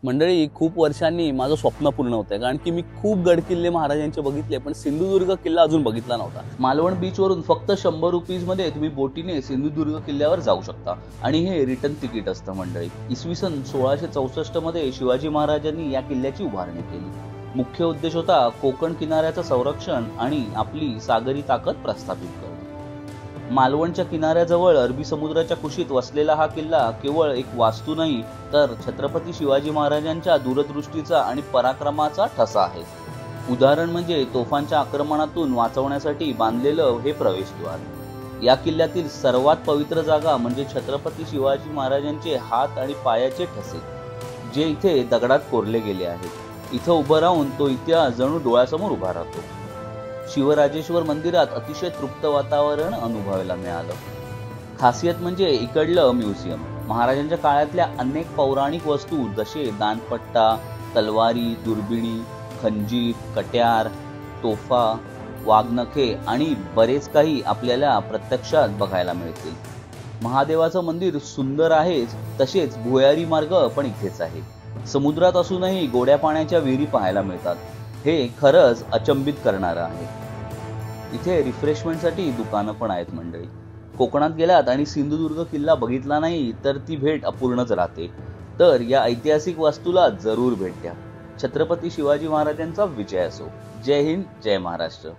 मंडळी, खूप वर्षांनी माझं स्वप्न पूर्ण होतंय, कारण की मी खूप गडकिल्ले महाराजांचे बघितले, पण सिंधुदुर्ग किल्ला अजून बघितला नव्हता। मालवण बीच वरून फक्त 100 रुपीजमध्ये तुम्ही बोटीने सिंधुदुर्ग किल्ल्यावर जाऊ शकता आणि हे रिटर्न तिकीट असतं। मंडळी, इसवी सन 1664 मध्ये शिवाजी महाराजांनी या किल्ल्याची उभारणी केली। मुख्य उद्देश होता कोकण किनाऱ्याचं संरक्षण आणि आपली सागरी ताकद प्रस्थापित करणे। मालवणच्या किनाऱ्याजवळ अरबी समुद्राच्या कुशीत वसलेला हा किल्ला केवळ एक वास्तू नाही, तर छत्रपती शिवाजी महाराजांच्या दूरदृष्टीचा आणि पराक्रमाचा ठसा आहे। उदाहरण म्हणजे तोफांच्या आक्रमणातून वाचवण्यासाठी बांधलेलं हे प्रवेशद्वार। या किल्ल्यातील सर्वात पवित्र जागा म्हणजे छत्रपती शिवाजी महाराजांचे हात आणि पायाचे ठसे, जे इथे दगडात कोरले गेले आहेत। इथं उभं राहून तो इतिहास जणू डोळ्यासमोर उभा राहतो। शिवराजेश्वर मंदिरात अतिशय तृप्त वातावरण अनुभवायला मिळालं। खासियत म्हणजे इकडलं म्युझियम महाराजांच्या काळातल्या अनेक पौराणिक वस्तू जसे दानपट्टा, तलवारी, दुर्बिणी, खंजीर, कट्यार, तोफा, वाघनखे आणि बरेच काही आपल्याला प्रत्यक्षात बघायला मिळतील। महादेवाचं मंदिर सुंदर आहेच, तसेच भुयारी मार्ग पण इथेच आहे। समुद्रात असूनही गोड्या पाण्याच्या विहिरी पाहायला मिळतात, हे खरंच अचंबित करणारं आहे। इथे रिफ्रेशमेंटसाठी दुकानं पण आहेत। मंडळी, कोकणात गेलात आणि सिंधुदुर्ग किल्ला बघितला नाही तर ती भेट अपूर्णच राहते। तर या ऐतिहासिक वास्तूला जरूर भेट द्या। छत्रपती शिवाजी महाराजांचा विजय असो। जय हिंद, जय महाराष्ट्र।